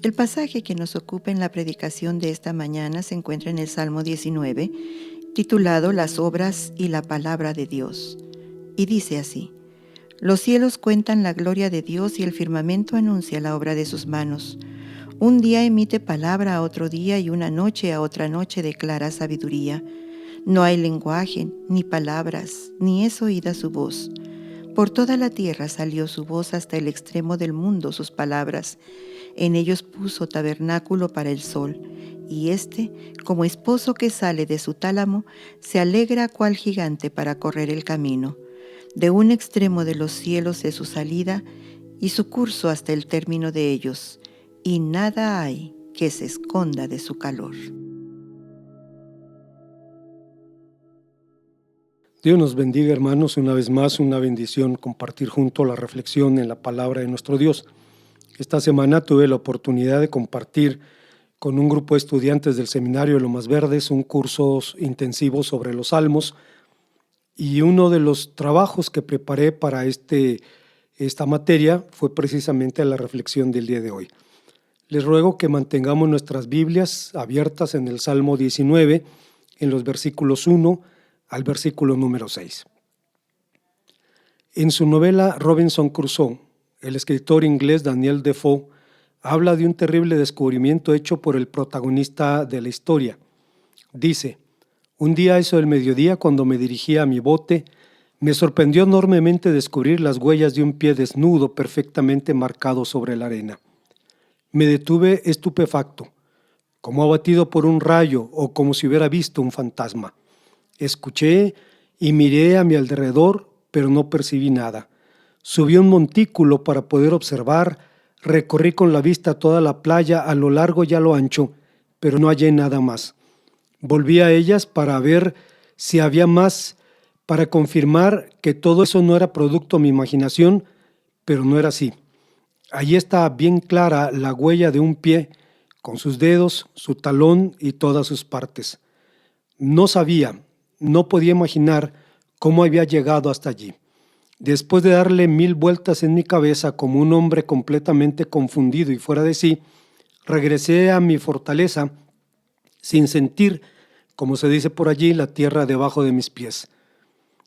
El pasaje que nos ocupa en la predicación de esta mañana se encuentra en el Salmo 19, titulado Las obras y la palabra de Dios. Y dice así: Los cielos cuentan la gloria de Dios y el firmamento anuncia la obra de sus manos. Un día emite palabra a otro día y una noche a otra noche declara sabiduría. No hay lenguaje, ni palabras, ni es oída su voz. Por toda la tierra salió su voz, hasta el extremo del mundo sus palabras. En ellos puso tabernáculo para el sol, y éste, como esposo que sale de su tálamo, se alegra cual gigante para correr el camino. De un extremo de los cielos es su salida, y su curso hasta el término de ellos, y nada hay que se esconda de su calor. Dios nos bendiga, hermanos, una vez más, una bendición compartir junto la reflexión en la palabra de nuestro Dios. Esta semana tuve la oportunidad de compartir con un grupo de estudiantes del Seminario de Lomas Verdes un curso intensivo sobre los Salmos, y uno de los trabajos que preparé para esta materia fue precisamente la reflexión del día de hoy. Les ruego que mantengamos nuestras Biblias abiertas en el Salmo 19, en los versículos 1 al versículo número 6. En su novela Robinson Crusoe, el escritor inglés Daniel Defoe habla de un terrible descubrimiento hecho por el protagonista de la historia. Dice: un día a eso del mediodía, cuando me dirigía a mi bote, me sorprendió enormemente descubrir las huellas de un pie desnudo perfectamente marcado sobre la arena. Me detuve estupefacto, como abatido por un rayo o como si hubiera visto un fantasma. Escuché y miré a mi alrededor, pero no percibí nada. Subí un montículo para poder observar, recorrí con la vista toda la playa a lo largo y a lo ancho, pero no hallé nada más. Volví a ellas para ver si había más, para confirmar que todo eso no era producto de mi imaginación, pero no era así. Allí estaba bien clara la huella de un pie, con sus dedos, su talón y todas sus partes. No sabía, no podía imaginar cómo había llegado hasta allí. Después de darle 1000 vueltas en mi cabeza como un hombre completamente confundido y fuera de sí, regresé a mi fortaleza sin sentir, como se dice por allí, la tierra debajo de mis pies.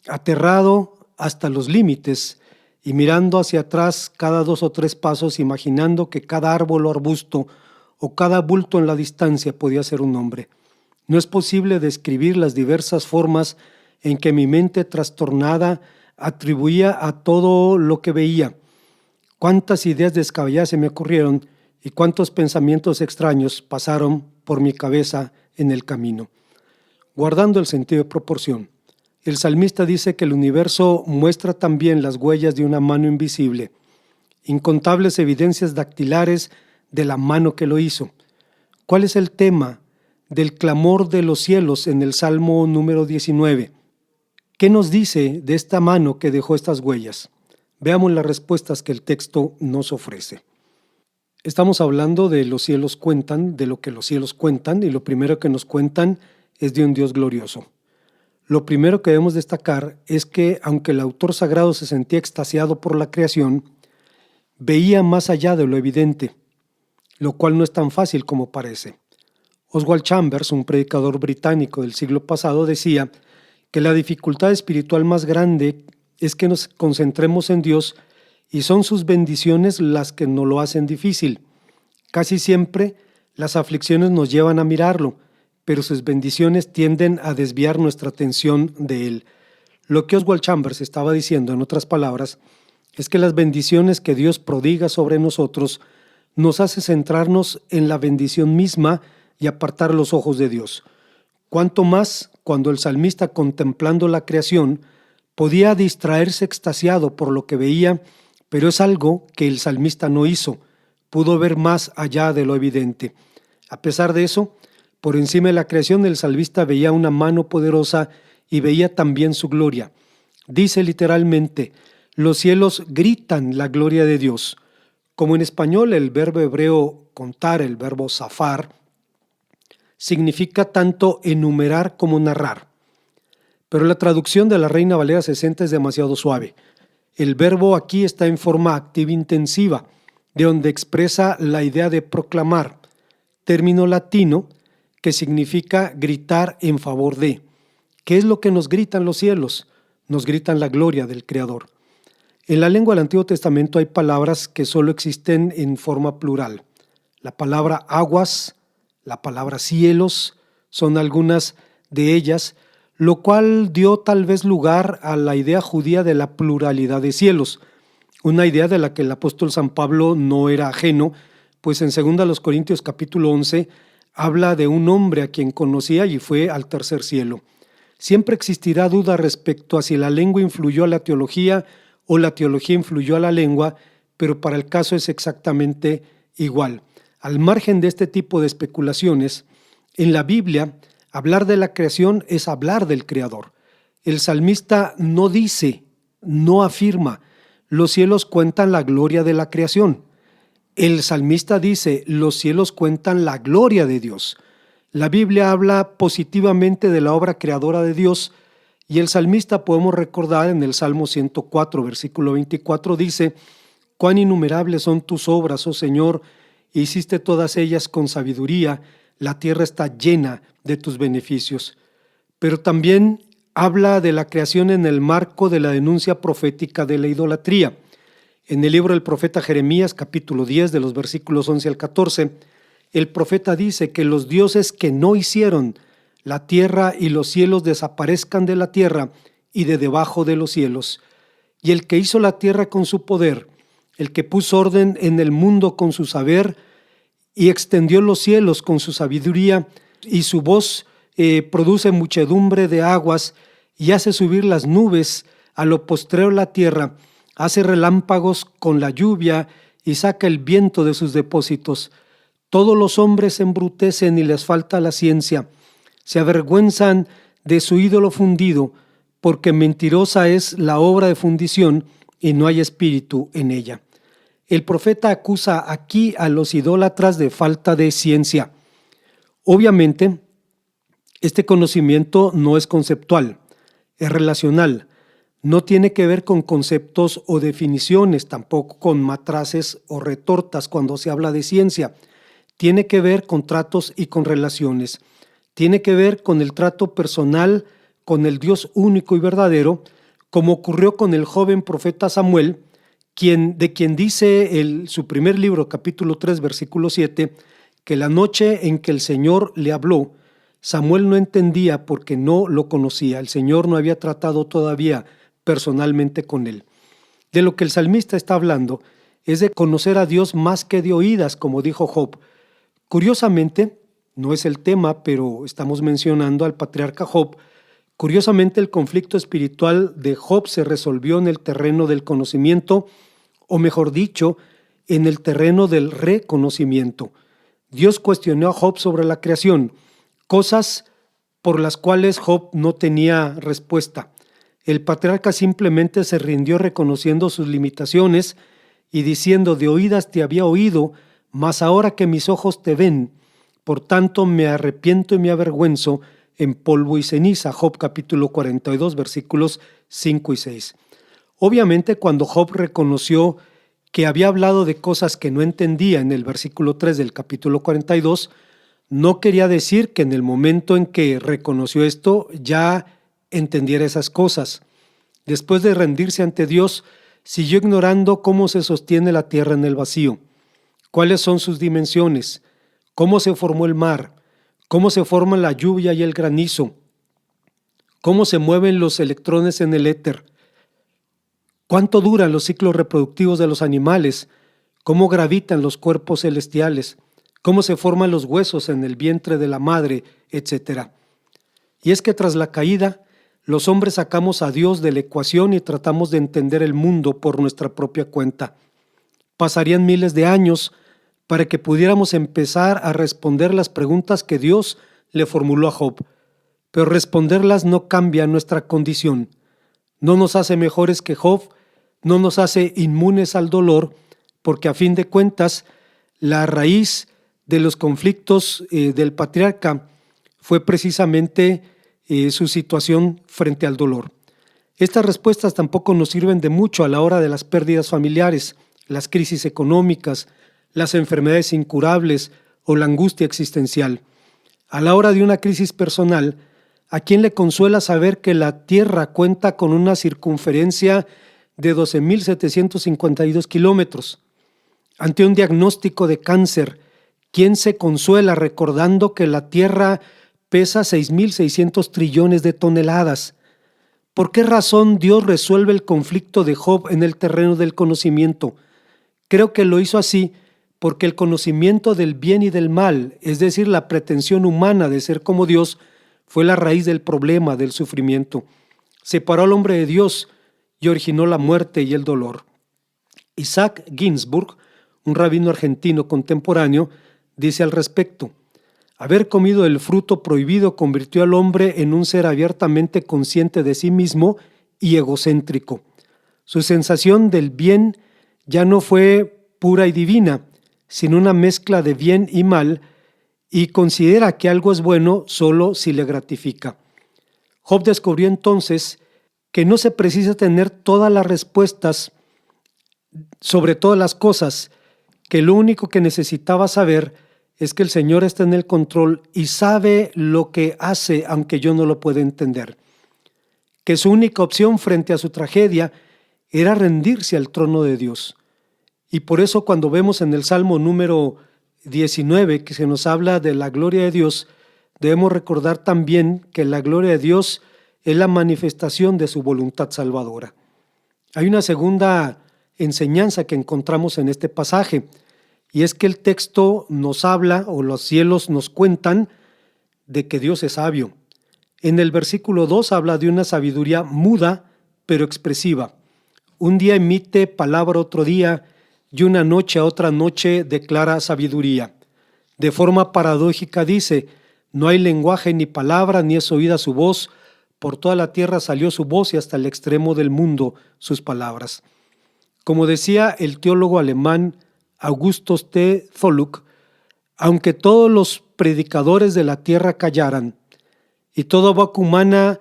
Aterrado hasta los límites y mirando hacia atrás cada 2 o 3 pasos, imaginando que cada árbol o arbusto o cada bulto en la distancia podía ser un hombre. No es posible describir las diversas formas en que mi mente trastornada atribuía a todo lo que veía. Cuántas ideas descabelladas se me ocurrieron y cuántos pensamientos extraños pasaron por mi cabeza en el camino. Guardando el sentido de proporción, el salmista dice que el universo muestra también las huellas de una mano invisible, incontables evidencias dactilares de la mano que lo hizo. ¿Cuál es el tema del clamor de los cielos en el Salmo número 19? ¿Qué nos dice de esta mano que dejó estas huellas? Veamos las respuestas que el texto nos ofrece. Estamos hablando de los cielos cuentan, de lo que los cielos cuentan, y lo primero que nos cuentan es de un Dios glorioso. Lo primero que debemos destacar es que, aunque el autor sagrado se sentía extasiado por la creación, veía más allá de lo evidente, lo cual no es tan fácil como parece. Oswald Chambers, un predicador británico del siglo pasado, decía que la dificultad espiritual más grande es que nos concentremos en Dios y son sus bendiciones las que nos lo hacen difícil. Casi siempre las aflicciones nos llevan a mirarlo, pero sus bendiciones tienden a desviar nuestra atención de Él. Lo que Oswald Chambers estaba diciendo, en otras palabras, es que las bendiciones que Dios prodiga sobre nosotros nos hace centrarnos en la bendición misma y apartar los ojos de Dios. Cuanto más cuando el salmista, contemplando la creación, podía distraerse extasiado por lo que veía, pero es algo que el salmista no hizo. Pudo ver más allá de lo evidente. A pesar de eso, por encima de la creación, el salmista veía una mano poderosa y veía también su gloria. Dice literalmente: los cielos gritan la gloria de Dios. Como en español el verbo hebreo contar, el verbo safar, significa tanto enumerar como narrar. Pero la traducción de la Reina Valera 60 es demasiado suave. El verbo aquí está en forma activa intensiva, de donde expresa la idea de proclamar, término latino que significa gritar en favor de. ¿Qué es lo que nos gritan los cielos? Nos gritan la gloria del Creador. En la lengua del Antiguo Testamento hay palabras que solo existen en forma plural. La palabra aguas, la palabra cielos, son algunas de ellas, lo cual dio tal vez lugar a la idea judía de la pluralidad de cielos, una idea de la que el apóstol San Pablo no era ajeno, pues en 2 Corintios capítulo 11 habla de un hombre a quien conocía y fue al tercer cielo. Siempre existirá duda respecto a si la lengua influyó a la teología o la teología influyó a la lengua, pero para el caso es exactamente igual. Al margen de este tipo de especulaciones, en la Biblia, hablar de la creación es hablar del Creador. El salmista no dice, no afirma, los cielos cuentan la gloria de la creación. El salmista dice, los cielos cuentan la gloria de Dios. La Biblia habla positivamente de la obra creadora de Dios y el salmista, podemos recordar en el Salmo 104, versículo 24, dice, cuán innumerables son tus obras, oh Señor, hiciste todas ellas con sabiduría, la tierra está llena de tus beneficios. Pero también habla de la creación en el marco de la denuncia profética de la idolatría. En el libro del profeta Jeremías, capítulo 10, de los versículos 11 al 14, el profeta dice que los dioses que no hicieron la tierra y los cielos desaparezcan de la tierra y de debajo de los cielos. Y el que hizo la tierra con su poder, el que puso orden en el mundo con su saber y extendió los cielos con su sabiduría, y su voz produce muchedumbre de aguas y hace subir las nubes a lo postrero la tierra, hace relámpagos con la lluvia y saca el viento de sus depósitos. Todos los hombres se embrutecen y les falta la ciencia. Se avergüenzan de su ídolo fundido, porque mentirosa es la obra de fundición y no hay espíritu en ella. El profeta acusa aquí a los idólatras de falta de ciencia. Obviamente, este conocimiento no es conceptual, es relacional. No tiene que ver con conceptos o definiciones, tampoco con matraces o retortas cuando se habla de ciencia. Tiene que ver con tratos y con relaciones. Tiene que ver con el trato personal con el Dios único y verdadero, como ocurrió con el joven profeta Samuel, de quien dice su primer libro, capítulo 3, versículo 7, que la noche en que el Señor le habló, Samuel no entendía porque no lo conocía. El Señor no había tratado todavía personalmente con él. De lo que el salmista está hablando es de conocer a Dios más que de oídas, como dijo Job. Curiosamente, no es el tema, pero estamos mencionando al patriarca Job. Curiosamente, el conflicto espiritual de Job se resolvió en el terreno del conocimiento, o mejor dicho, en el terreno del reconocimiento. Dios cuestionó a Job sobre la creación, cosas por las cuales Job no tenía respuesta. El patriarca simplemente se rindió reconociendo sus limitaciones y diciendo, de oídas te había oído, mas ahora que mis ojos te ven, por tanto me arrepiento y me avergüenzo en polvo y ceniza. Job capítulo 42, versículos 5 y 6. Obviamente, cuando Job reconoció que había hablado de cosas que no entendía en el versículo 3 del capítulo 42, no quería decir que en el momento en que reconoció esto ya entendiera esas cosas. Después de rendirse ante Dios, siguió ignorando cómo se sostiene la tierra en el vacío, cuáles son sus dimensiones, cómo se formó el mar, cómo se forma la lluvia y el granizo, cómo se mueven los electrones en el éter, cuánto duran los ciclos reproductivos de los animales, cómo gravitan los cuerpos celestiales, cómo se forman los huesos en el vientre de la madre, etc. Y es que tras la caída, los hombres sacamos a Dios de la ecuación y tratamos de entender el mundo por nuestra propia cuenta. Pasarían miles de años para que pudiéramos empezar a responder las preguntas que Dios le formuló a Job. Pero responderlas no cambia nuestra condición. No nos hace mejores que Job, no nos hace inmunes al dolor, porque a fin de cuentas, la raíz de los conflictos del patriarca fue precisamente su situación frente al dolor. Estas respuestas tampoco nos sirven de mucho a la hora de las pérdidas familiares, las crisis económicas, las enfermedades incurables o la angustia existencial. A la hora de una crisis personal, ¿a quién le consuela saber que la Tierra cuenta con una circunferencia de 12.752 kilómetros? Ante un diagnóstico de cáncer, ¿quién se consuela recordando que la Tierra pesa 6.600 trillones de toneladas? ¿Por qué razón Dios resuelve el conflicto de Job en el terreno del conocimiento? Creo que lo hizo así porque el conocimiento del bien y del mal, es decir, la pretensión humana de ser como Dios, fue la raíz del problema del sufrimiento. Separó al hombre de Dios y originó la muerte y el dolor. Isaac Ginsburg, un rabino argentino contemporáneo, dice al respecto: haber comido el fruto prohibido convirtió al hombre en un ser abiertamente consciente de sí mismo y egocéntrico. Su sensación del bien ya no fue pura y divina, sino una mezcla de bien y mal, y considera que algo es bueno solo si le gratifica. Job descubrió entonces que no se precisa tener todas las respuestas sobre todas las cosas, que lo único que necesitaba saber es que el Señor está en el control y sabe lo que hace aunque yo no lo pueda entender. Que su única opción frente a su tragedia era rendirse al trono de Dios. Y por eso cuando vemos en el Salmo número 19 que se nos habla de la gloria de Dios, debemos recordar también que la gloria de Dios es la manifestación de su voluntad salvadora. Hay una segunda enseñanza que encontramos en este pasaje, y es que el texto nos habla, o los cielos nos cuentan, de que Dios es sabio. En el versículo 2 habla de una sabiduría muda, pero expresiva. Un día emite palabra otro día, y una noche a otra noche declara sabiduría. De forma paradójica dice: no hay lenguaje ni palabra, ni es oída su voz. Por toda la tierra salió su voz y hasta el extremo del mundo sus palabras. Como decía el teólogo alemán Augustus T. Tholuck, aunque todos los predicadores de la tierra callaran y toda boca humana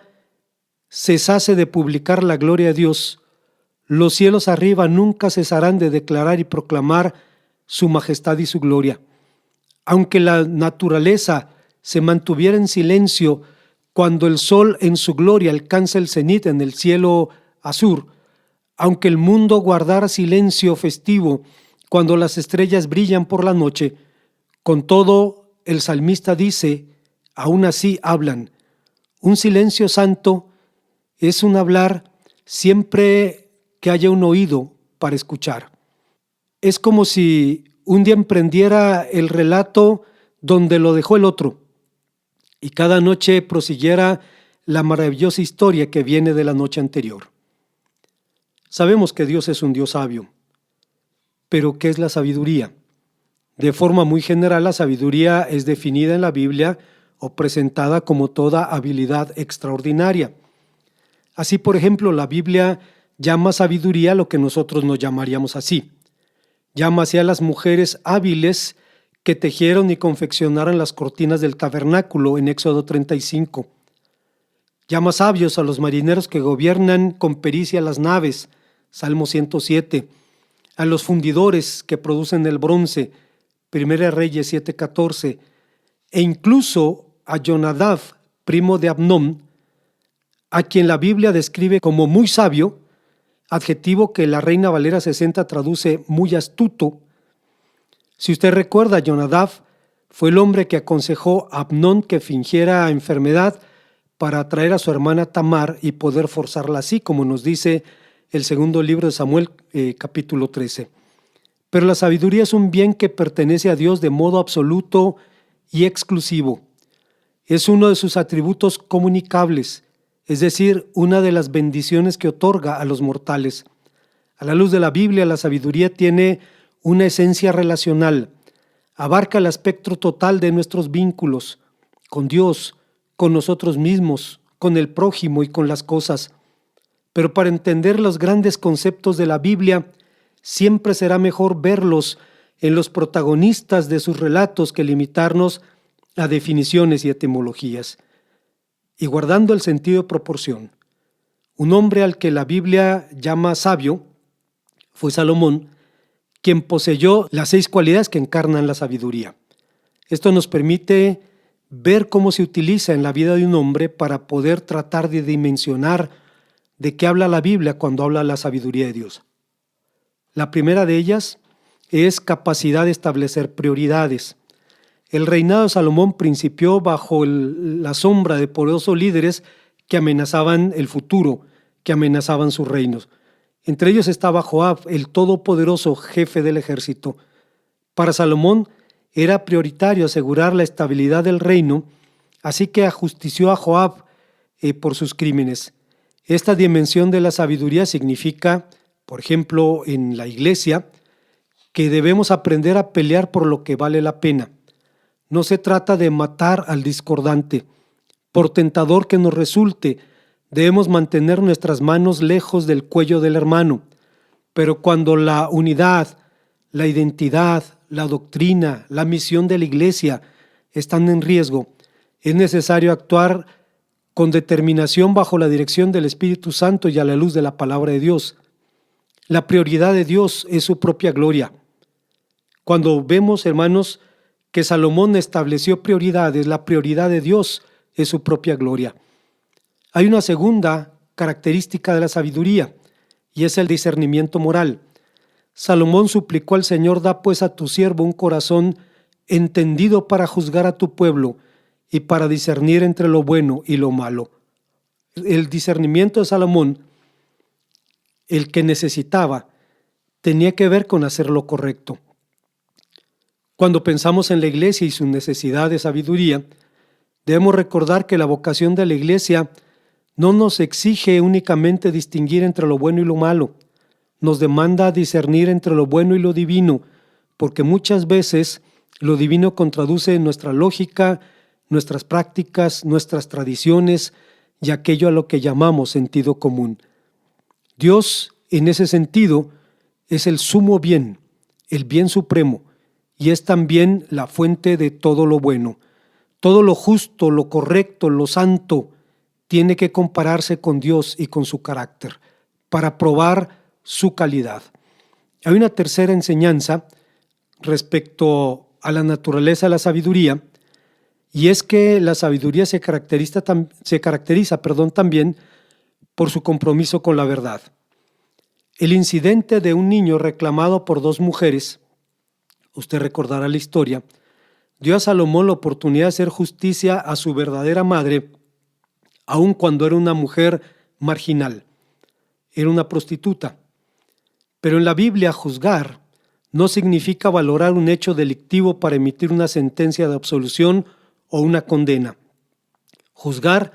cesase de publicar la gloria de Dios, los cielos arriba nunca cesarán de declarar y proclamar su majestad y su gloria. Aunque la naturaleza se mantuviera en silencio cuando el sol en su gloria alcanza el cenit en el cielo azur, aunque el mundo guardara silencio festivo cuando las estrellas brillan por la noche, con todo el salmista dice: aún así hablan. Un silencio santo es un hablar siempre que haya un oído para escuchar. Es como si un día emprendiera el relato donde lo dejó el otro y cada noche prosiguiera la maravillosa historia que viene de la noche anterior. Sabemos que Dios es un Dios sabio, pero ¿qué es la sabiduría? De forma muy general, la sabiduría es definida en la Biblia o presentada como toda habilidad extraordinaria. Así, por ejemplo, la Biblia llama sabiduría lo que nosotros nos llamaríamos así. Llama así a las mujeres hábiles que tejieron y confeccionaron las cortinas del tabernáculo en Éxodo 35. Llama sabios a los marineros que gobiernan con pericia las naves, Salmo 107. A los fundidores que producen el bronce, Primera Reyes 7:14. E incluso a Jonadab, primo de Abnón, a quien la Biblia describe como muy sabio, adjetivo que la Reina Valera 60 traduce muy astuto. Si usted recuerda, Jonadab fue el hombre que aconsejó a Abnón que fingiera enfermedad para atraer a su hermana Tamar y poder forzarla así, como nos dice el segundo libro de Samuel, capítulo 13. Pero la sabiduría es un bien que pertenece a Dios de modo absoluto y exclusivo. Es uno de sus atributos comunicables, es decir, una de las bendiciones que otorga a los mortales. A la luz de la Biblia, la sabiduría tiene una esencia relacional, abarca el espectro total de nuestros vínculos, con Dios, con nosotros mismos, con el prójimo y con las cosas. Pero para entender los grandes conceptos de la Biblia, siempre será mejor verlos en los protagonistas de sus relatos que limitarnos a definiciones y etimologías. Y guardando el sentido de proporción, un hombre al que la Biblia llama sabio fue Salomón, quien poseyó las 6 cualidades que encarnan la sabiduría. Esto nos permite ver cómo se utiliza en la vida de un hombre para poder tratar de dimensionar de qué habla la Biblia cuando habla la sabiduría de Dios. La primera de ellas es capacidad de establecer prioridades. El reinado de Salomón principió bajo la sombra de poderosos líderes que amenazaban el futuro, que amenazaban sus reinos. Entre ellos estaba Joab, el todopoderoso jefe del ejército. Para Salomón era prioritario asegurar la estabilidad del reino, así que ajustició a Joab por sus crímenes. Esta dimensión de la sabiduría significa, por ejemplo, en la iglesia, que debemos aprender a pelear por lo que vale la pena. No se trata de matar al discordante. Por tentador que nos resulte, debemos mantener nuestras manos lejos del cuello del hermano. Pero cuando la unidad, la identidad, la doctrina, la misión de la iglesia están en riesgo, es necesario actuar con determinación bajo la dirección del Espíritu Santo y a la luz de la palabra de Dios. La prioridad de Dios es su propia gloria. Cuando vemos, hermanos, que Salomón estableció prioridades, la prioridad de Dios es su propia gloria. Hay una segunda característica de la sabiduría y es el discernimiento moral. Salomón suplicó al Señor: da pues a tu siervo un corazón entendido para juzgar a tu pueblo y para discernir entre lo bueno y lo malo. El discernimiento de Salomón, el que necesitaba, tenía que ver con hacer lo correcto. Cuando pensamos en la iglesia y su necesidad de sabiduría, debemos recordar que la vocación de la iglesia no nos exige únicamente distinguir entre lo bueno y lo malo, nos demanda discernir entre lo bueno y lo divino, porque muchas veces lo divino contraduce nuestra lógica, nuestras prácticas, nuestras tradiciones y aquello a lo que llamamos sentido común. Dios, en ese sentido, es el sumo bien, el bien supremo, y es también la fuente de todo lo bueno. Todo lo justo, lo correcto, lo santo, tiene que compararse con Dios y con su carácter para probar su calidad. Hay una tercera enseñanza respecto a la naturaleza de la sabiduría, y es que la sabiduría se caracteriza también por su compromiso con la verdad. El incidente de un niño reclamado por 2 mujeres, usted recordará la historia, dio a Salomón la oportunidad de hacer justicia a su verdadera madre, aun cuando era una mujer marginal, era una prostituta. Pero en la Biblia, juzgar no significa valorar un hecho delictivo para emitir una sentencia de absolución o una condena. Juzgar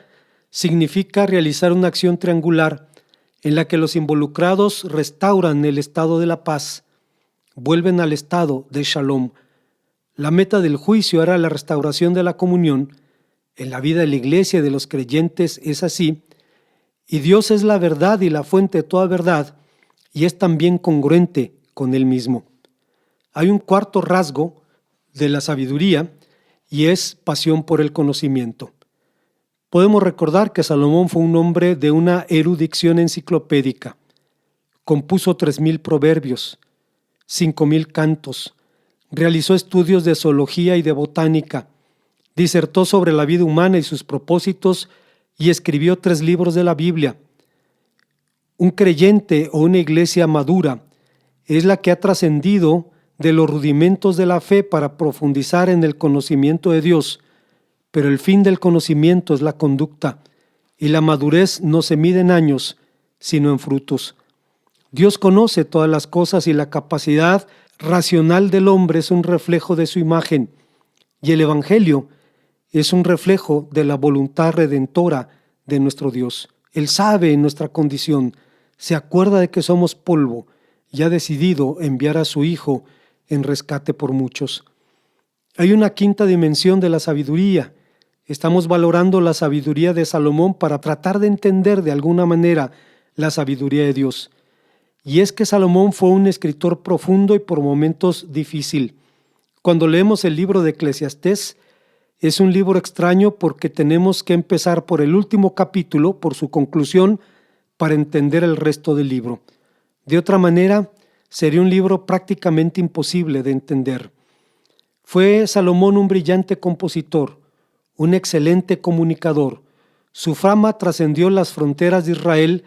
significa realizar una acción triangular en la que los involucrados restauran el estado de la paz, vuelven al estado de Shalom. La meta del juicio era la restauración de la comunión. En la vida de la iglesia y de los creyentes es así, y Dios es la verdad y la fuente de toda verdad, y es también congruente con Él mismo. Hay un cuarto rasgo de la sabiduría, y es pasión por el conocimiento. Podemos recordar que Salomón fue un hombre de una erudición enciclopédica. Compuso 3,000 proverbios, 5,000 cantos, realizó estudios de zoología y de botánica, disertó sobre la vida humana y sus propósitos y escribió 3 libros de la Biblia. Un creyente o una iglesia madura es la que ha trascendido de los rudimentos de la fe para profundizar en el conocimiento de Dios, pero el fin del conocimiento es la conducta, y la madurez no se mide en años, sino en frutos. Dios conoce todas las cosas y la capacidad racional del hombre es un reflejo de su imagen, y el Evangelio es un reflejo de la voluntad redentora de nuestro Dios. Él sabe nuestra condición, se acuerda de que somos polvo y ha decidido enviar a su Hijo en rescate por muchos. Hay una quinta dimensión de la sabiduría. Estamos valorando la sabiduría de Salomón para tratar de entender de alguna manera la sabiduría de Dios. Y es que Salomón fue un escritor profundo y por momentos difícil. Cuando leemos el libro de Eclesiastés, es un libro extraño porque tenemos que empezar por el último capítulo, por su conclusión, para entender el resto del libro. De otra manera, sería un libro prácticamente imposible de entender. Fue Salomón un brillante compositor, un excelente comunicador. Su fama trascendió las fronteras de Israel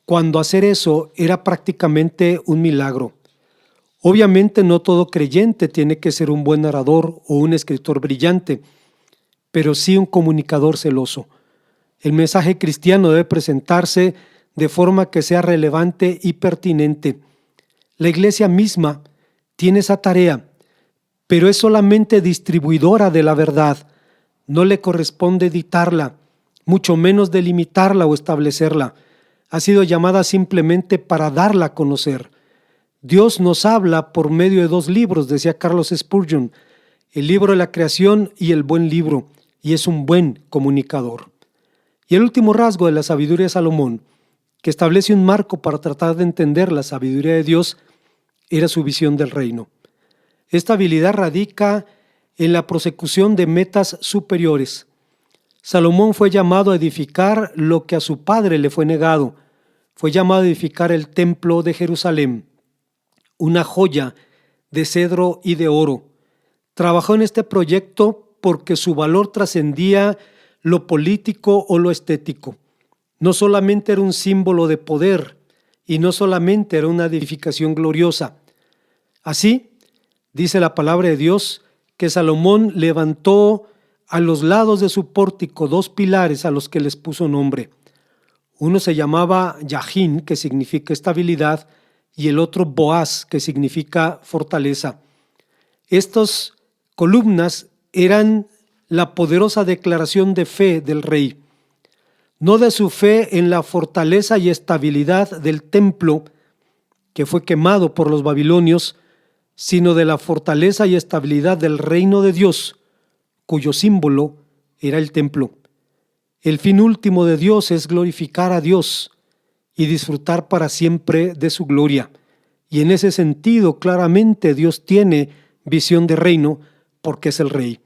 cuando hacer eso era prácticamente un milagro. Obviamente no todo creyente tiene que ser un buen orador o un escritor brillante, pero sí un comunicador celoso. El mensaje cristiano debe presentarse de forma que sea relevante y pertinente. La iglesia misma tiene esa tarea, pero es solamente distribuidora de la verdad. No le corresponde editarla, mucho menos delimitarla o establecerla. Ha sido llamada simplemente para darla a conocer. Dios nos habla por medio de 2 libros, decía Carlos Spurgeon, el libro de la creación y el buen libro, y es un buen comunicador. Y el último rasgo de la sabiduría de Salomón, que establece un marco para tratar de entender la sabiduría de Dios, era su visión del reino. Esta habilidad radica en la prosecución de metas superiores. Salomón fue llamado a edificar lo que a su padre le fue negado. Fue llamado a edificar el templo de Jerusalén, una joya de cedro y de oro. Trabajó en este proyecto porque su valor trascendía lo político o lo estético. No solamente era un símbolo de poder y no solamente era una edificación gloriosa. Así, dice la palabra de Dios, que Salomón levantó a los lados de su pórtico 2 pilares a los que les puso nombre. Uno se llamaba Yajín, que significa estabilidad, y el otro Boaz, que significa fortaleza. Estas columnas eran la poderosa declaración de fe del rey, no de su fe en la fortaleza y estabilidad del templo que fue quemado por los babilonios, sino de la fortaleza y estabilidad del reino de Dios, cuyo símbolo era el templo. El fin último de Dios es glorificar a Dios y disfrutar para siempre de su gloria. Y en ese sentido, claramente Dios tiene visión de reino porque es el rey.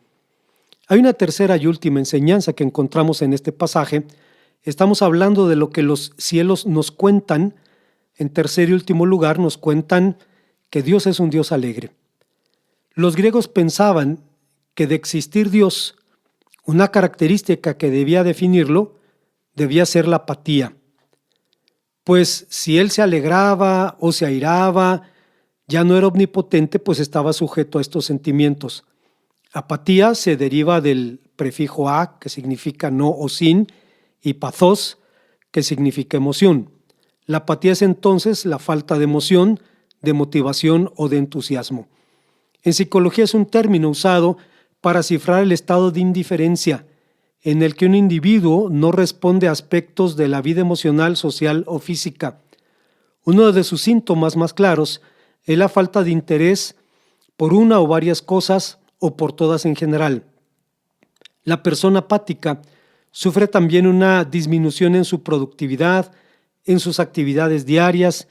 Hay una tercera y última enseñanza que encontramos en este pasaje. Estamos hablando de lo que los cielos nos cuentan. En tercer y último lugar, nos cuentan que Dios es un Dios alegre. Los griegos pensaban que de existir Dios, una característica que debía definirlo debía ser la apatía. Pues si él se alegraba o se airaba, ya no era omnipotente, pues estaba sujeto a estos sentimientos. Apatía se deriva del prefijo a, que significa no o sin, y pathos, que significa emoción. La apatía es entonces la falta de emoción, de motivación o de entusiasmo. En psicología es un término usado para cifrar el estado de indiferencia, en el que un individuo no responde a aspectos de la vida emocional, social o física. Uno de sus síntomas más claros es la falta de interés por una o varias cosas o por todas en general. La persona apática sufre también una disminución en su productividad, en sus actividades diarias,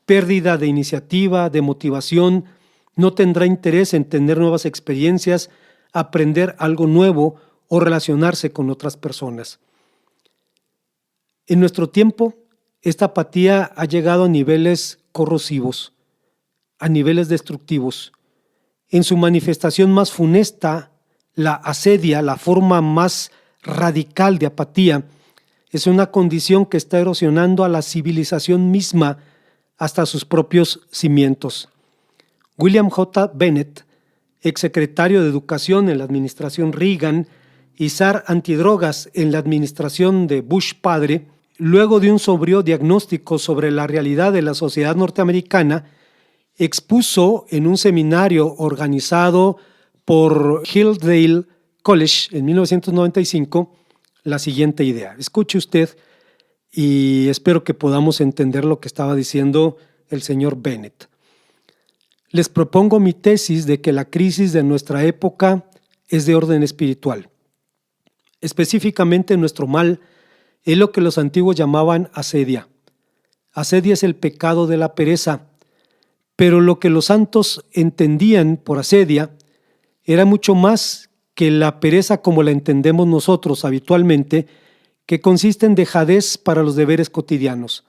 pérdida de iniciativa, de motivación, no tendrá interés en tener nuevas experiencias, aprender algo nuevo o relacionarse con otras personas. En nuestro tiempo, esta apatía ha llegado a niveles corrosivos, a niveles destructivos. En su manifestación más funesta, la asedia, la forma más radical de apatía, es una condición que está erosionando a la civilización misma hasta sus propios cimientos. William J. Bennett, exsecretario de Educación en la administración Reagan y zar antidrogas en la administración de Bush padre, luego de un sobrio diagnóstico sobre la realidad de la sociedad norteamericana, expuso en un seminario organizado por Hillsdale College en 1995 la siguiente idea. Escuche usted y espero que podamos entender lo que estaba diciendo el señor Bennett. Les propongo mi tesis de que la crisis de nuestra época es de orden espiritual. Específicamente nuestro mal es lo que los antiguos llamaban asedia. Asedia es el pecado de la pereza, pero lo que los santos entendían por asedia era mucho más que la pereza como la entendemos nosotros habitualmente, que consiste en dejadez para los deberes cotidianos.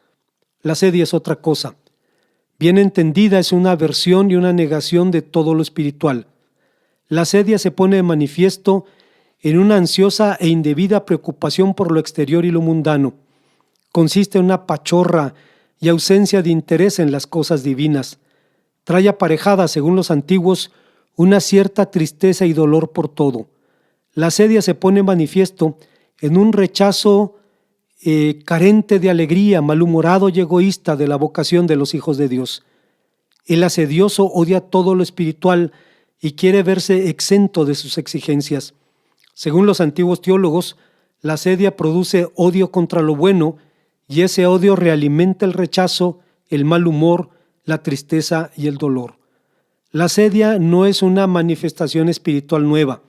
La asedia es otra cosa. Bien entendida, es una aversión y una negación de todo lo espiritual. La sedia se pone de manifiesto en una ansiosa e indebida preocupación por lo exterior y lo mundano. Consiste en una pachorra y ausencia de interés en las cosas divinas. Trae aparejada, según los antiguos, una cierta tristeza y dolor por todo. La sedia se pone en manifiesto en un rechazo carente de alegría, malhumorado y egoísta de la vocación de los hijos de Dios. El asedioso odia todo lo espiritual y quiere verse exento de sus exigencias. Según los antiguos teólogos, la sedia produce odio contra lo bueno y ese odio realimenta el rechazo, el mal humor, la tristeza y el dolor. La sedia no es una manifestación espiritual nueva,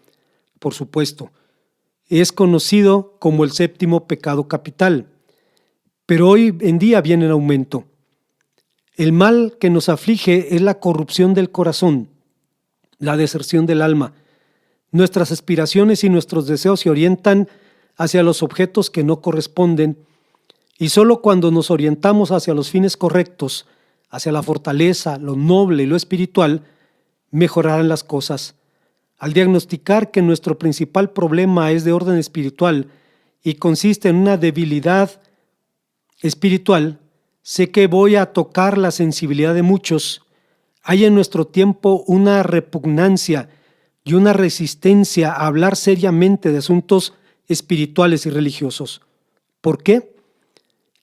por supuesto. Es conocido como el séptimo pecado capital, pero hoy en día viene en aumento. El mal que nos aflige es la corrupción del corazón, la deserción del alma. Nuestras aspiraciones y nuestros deseos se orientan hacia los objetos que no corresponden, y solo cuando nos orientamos hacia los fines correctos, hacia la fortaleza, lo noble y lo espiritual, mejorarán las cosas. Al diagnosticar que nuestro principal problema es de orden espiritual y consiste en una debilidad espiritual, sé que voy a tocar la sensibilidad de muchos. Hay en nuestro tiempo una repugnancia y una resistencia a hablar seriamente de asuntos espirituales y religiosos. ¿Por qué?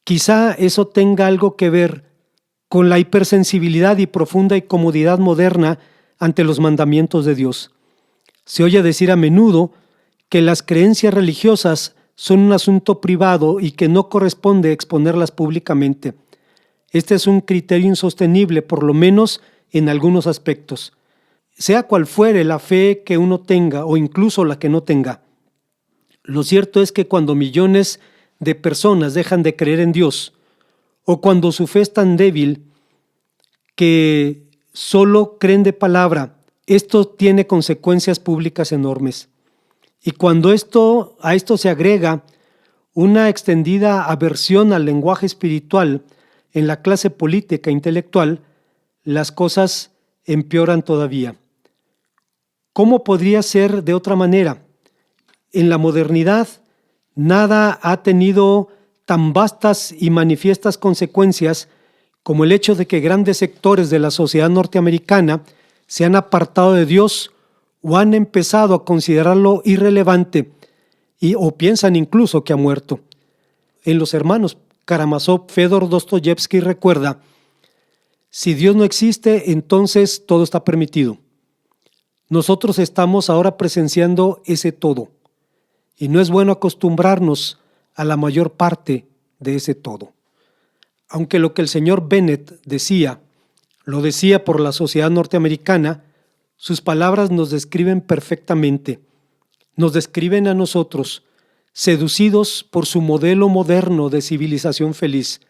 Quizá eso tenga algo que ver con la hipersensibilidad y profunda incomodidad moderna ante los mandamientos de Dios. Se oye decir a menudo que las creencias religiosas son un asunto privado y que no corresponde exponerlas públicamente. Este es un criterio insostenible, por lo menos en algunos aspectos. Sea cual fuere la fe que uno tenga o incluso la que no tenga, lo cierto es que cuando millones de personas dejan de creer en Dios o cuando su fe es tan débil que solo creen de palabra, esto tiene consecuencias públicas enormes. Y cuando a esto se agrega una extendida aversión al lenguaje espiritual en la clase política e intelectual, las cosas empeoran todavía. ¿Cómo podría ser de otra manera? En la modernidad, nada ha tenido tan vastas y manifiestas consecuencias como el hecho de que grandes sectores de la sociedad norteamericana se han apartado de Dios o han empezado a considerarlo irrelevante o piensan incluso que ha muerto. En Los hermanos Karamazov, Fedor Dostoyevsky recuerda: si Dios no existe, entonces todo está permitido. Nosotros estamos ahora presenciando ese todo, y no es bueno acostumbrarnos a la mayor parte de ese todo. Aunque lo que el señor Bennett decía, lo decía por la sociedad norteamericana, sus palabras nos describen perfectamente. Nos describen a nosotros, seducidos por su modelo moderno de civilización feliz.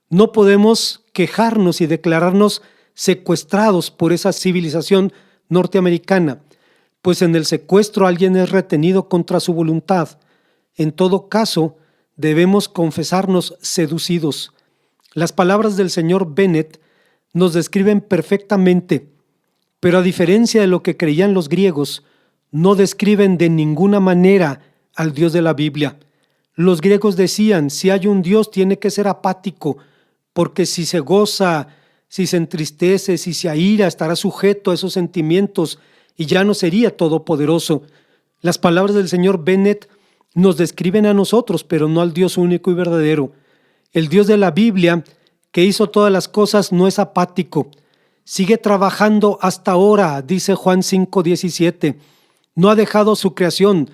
No podemos quejarnos y declararnos secuestrados por esa civilización norteamericana, pues en el secuestro alguien es retenido contra su voluntad. En todo caso, debemos confesarnos seducidos. Las palabras del señor Bennett nos describen perfectamente, pero a diferencia de lo que creían los griegos, no describen de ninguna manera al Dios de la Biblia. Los griegos decían: si hay un Dios tiene que ser apático, porque si se goza, si se entristece, si se aira, estará sujeto a esos sentimientos y ya no sería todopoderoso. Las palabras del señor Bennett nos describen a nosotros, pero no al Dios único y verdadero. El Dios de la Biblia, que hizo todas las cosas, no es apático. Sigue trabajando hasta ahora, dice Juan 5:17. No ha dejado su creación,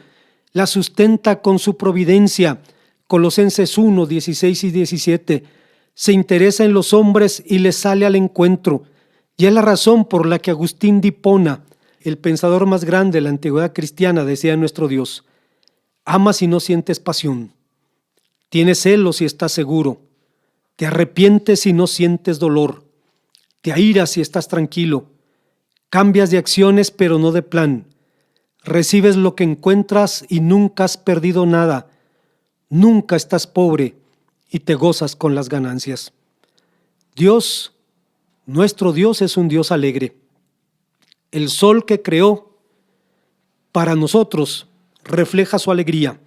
la sustenta con su providencia. Colosenses 1:16 y 17. Se interesa en los hombres y les sale al encuentro. Y es la razón por la que Agustín de Hipona, el pensador más grande de la antigüedad cristiana, decía: nuestro Dios: amas si no sientes pasión, tienes celos si estás seguro, te arrepientes si no sientes dolor, te airas si estás tranquilo, cambias de acciones pero no de plan, recibes lo que encuentras y nunca has perdido nada, nunca estás pobre y te gozas con las ganancias. Dios Nuestro Dios es un Dios alegre. El sol que creó para nosotros refleja su alegría.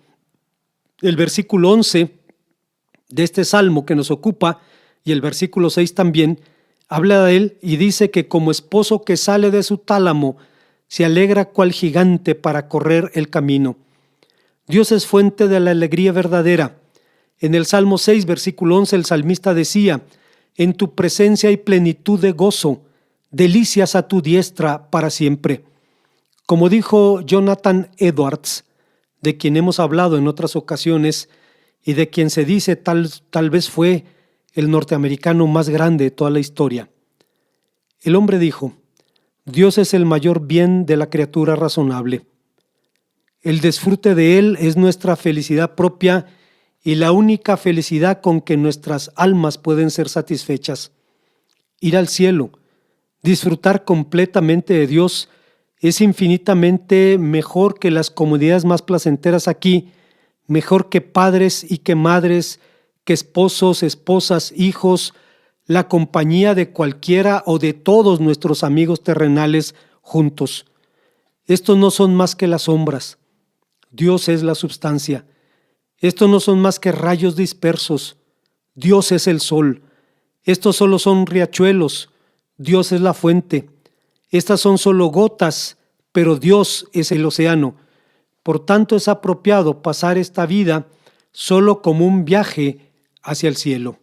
El versículo 11 de este salmo que nos ocupa, y el versículo 6 también, habla de él y dice que como esposo que sale de su tálamo, se alegra cual gigante para correr el camino. Dios es fuente de la alegría verdadera. En el Salmo 6, versículo 11, el salmista decía: en tu presencia hay plenitud de gozo, delicias a tu diestra para siempre. Como dijo Jonathan Edwards, de quien hemos hablado en otras ocasiones y de quien se dice tal vez fue el norteamericano más grande de toda la historia. El hombre dijo: Dios es el mayor bien de la criatura razonable. El disfrute de Él es nuestra felicidad propia y la única felicidad con que nuestras almas pueden ser satisfechas. Ir al cielo, disfrutar completamente de Dios, es infinitamente mejor que las comodidades más placenteras aquí, mejor que padres y que madres, que esposos, esposas, hijos, la compañía de cualquiera o de todos nuestros amigos terrenales juntos. Estos no son más que las sombras. Dios es la substancia. Estos no son más que rayos dispersos. Dios es el sol. Estos solo son riachuelos. Dios es la fuente. Estas son solo gotas, pero Dios es el océano. Por tanto, es apropiado pasar esta vida solo como un viaje hacia el cielo.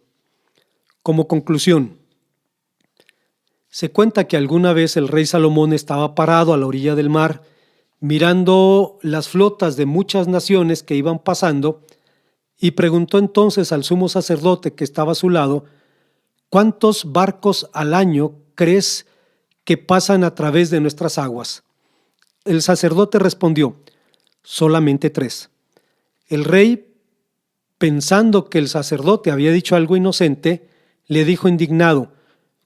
Como conclusión, se cuenta que alguna vez el rey Salomón estaba parado a la orilla del mar, mirando las flotas de muchas naciones que iban pasando, y preguntó entonces al sumo sacerdote que estaba a su lado: ¿cuántos barcos al año crees que pasan a través de nuestras aguas? El sacerdote respondió: solamente 3. El rey, pensando que el sacerdote había dicho algo inocente, le dijo indignado: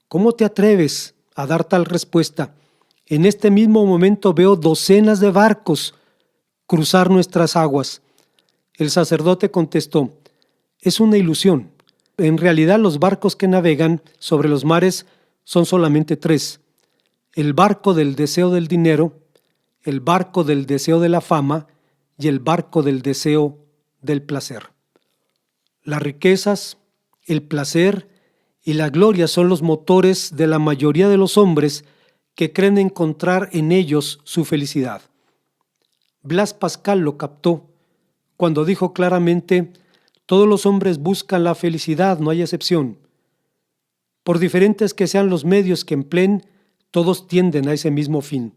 ¿cómo te atreves a dar tal respuesta? En este mismo momento veo docenas de barcos cruzar nuestras aguas. El sacerdote contestó: es una ilusión. En realidad los barcos que navegan sobre los mares son solamente 3. El barco del deseo del dinero, el barco del deseo de la fama y el barco del deseo del placer. Las riquezas, el placer y la gloria son los motores de la mayoría de los hombres que creen encontrar en ellos su felicidad. Blas Pascal lo captó cuando dijo claramente: todos los hombres buscan la felicidad, no hay excepción. Por diferentes que sean los medios que empleen, todos tienden a ese mismo fin.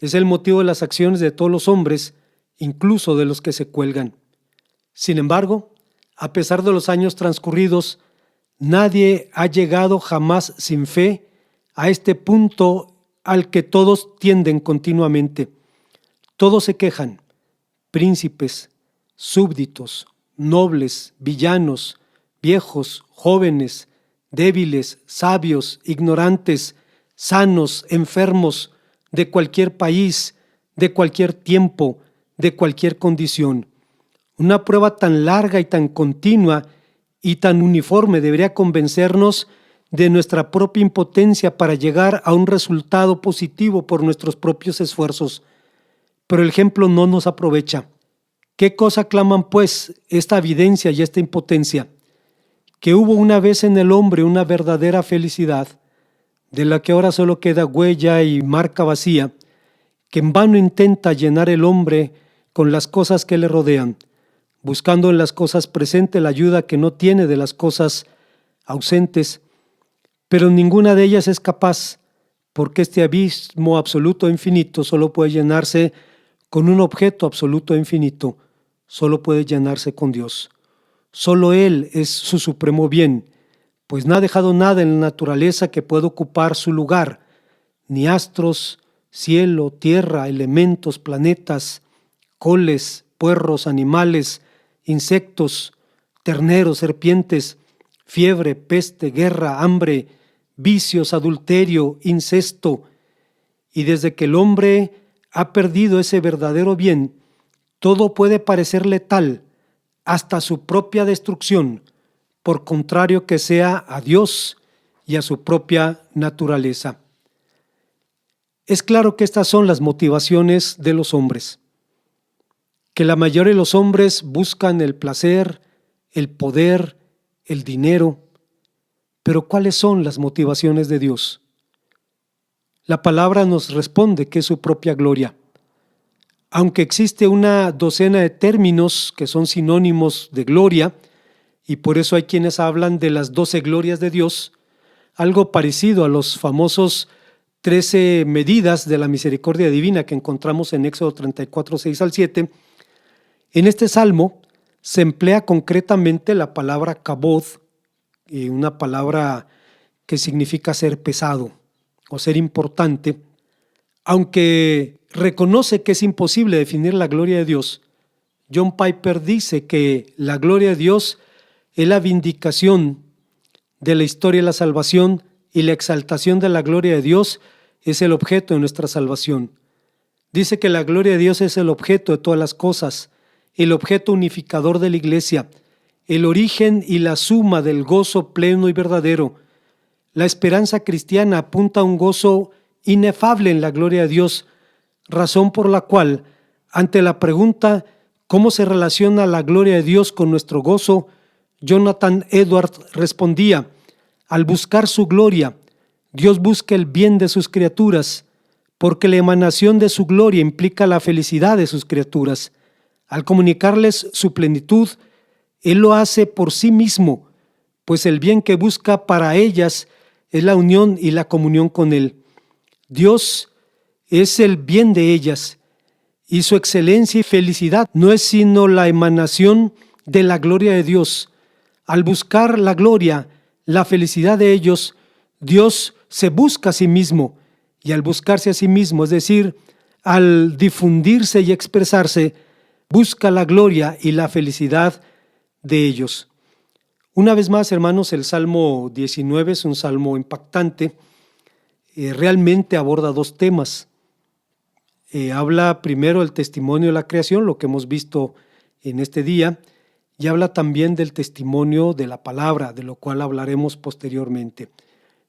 Es el motivo de las acciones de todos los hombres, incluso de los que se cuelgan. Sin embargo, a pesar de los años transcurridos, nadie ha llegado jamás sin fe a este punto al que todos tienden continuamente. Todos se quejan: príncipes, súbditos, nobles, villanos, viejos, jóvenes, débiles, sabios, ignorantes, sanos, enfermos, de cualquier país, de cualquier tiempo, de cualquier condición. Una prueba tan larga y tan continua y tan uniforme debería convencernos de nuestra propia impotencia para llegar a un resultado positivo por nuestros propios esfuerzos. Pero el ejemplo no nos aprovecha. ¿Qué cosa claman, pues, esta evidencia y esta impotencia? Que hubo una vez en el hombre una verdadera felicidad, de la que ahora solo queda huella y marca vacía, que en vano intenta llenar el hombre con las cosas que le rodean, buscando en las cosas presentes la ayuda que no tiene de las cosas ausentes, pero ninguna de ellas es capaz, porque este abismo absoluto e infinito solo puede llenarse con un objeto absoluto e infinito, solo puede llenarse con Dios. Solo Él es su supremo bien, pues no ha dejado nada en la naturaleza que pueda ocupar su lugar, ni astros, cielo, tierra, elementos, planetas, coles, puerros, animales, insectos, terneros, serpientes, fiebre, peste, guerra, hambre, vicios, adulterio, incesto. Y desde que el hombre ha perdido ese verdadero bien, todo puede parecer letal, hasta su propia destrucción, por contrario que sea a Dios y a su propia naturaleza. Es claro que estas son las motivaciones de los hombres, que la mayoría de los hombres buscan el placer, el poder, el dinero. Pero ¿cuáles son las motivaciones de Dios? La palabra nos responde que es su propia gloria. Aunque existe una docena de términos que son sinónimos de gloria, y por eso hay quienes hablan de las 12 glorias de Dios, algo parecido a los famosos 13 medidas de la misericordia divina que encontramos en Éxodo 34, 6 al 7, en este salmo se emplea concretamente la palabra kabod, una palabra que significa ser pesado o ser importante. Aunque reconoce que es imposible definir la gloria de Dios, John Piper dice que la gloria de Dios es la vindicación de la historia de la salvación y la exaltación de la gloria de Dios es el objeto de nuestra salvación. Dice que la gloria de Dios es el objeto de todas las cosas, el objeto unificador de la iglesia, el origen y la suma del gozo pleno y verdadero. La esperanza cristiana apunta a un gozo inefable en la gloria de Dios, razón por la cual, ante la pregunta ¿cómo se relaciona la gloria de Dios con nuestro gozo?, Jonathan Edwards respondía: al buscar su gloria, Dios busca el bien de sus criaturas, porque la emanación de su gloria implica la felicidad de sus criaturas. Al comunicarles su plenitud, Él lo hace por sí mismo, pues el bien que busca para ellas es la unión y la comunión con Él. Dios es el bien de ellas, y su excelencia y felicidad no es sino la emanación de la gloria de Dios. Al buscar la gloria, la felicidad de ellos, Dios se busca a sí mismo, y al buscarse a sí mismo, es decir, al difundirse y expresarse, busca la gloria y la felicidad de ellos. Una vez más, hermanos, el Salmo 19 es un salmo impactante. Realmente aborda dos temas. Habla primero del testimonio de la creación, lo que hemos visto en este día, y habla también del testimonio de la palabra, de lo cual hablaremos posteriormente.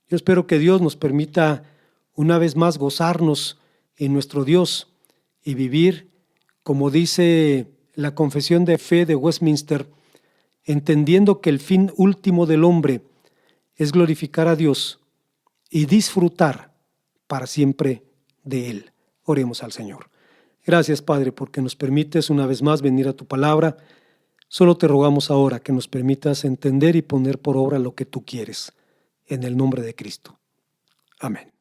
Yo espero que Dios nos permita una vez más gozarnos en nuestro Dios y vivir, como dice la Confesión de Fe de Westminster, entendiendo que el fin último del hombre es glorificar a Dios y disfrutar para siempre de Él. Oremos al Señor. Gracias, Padre, porque nos permites una vez más venir a tu palabra. Solo te rogamos ahora que nos permitas entender y poner por obra lo que tú quieres. En el nombre de Cristo. Amén.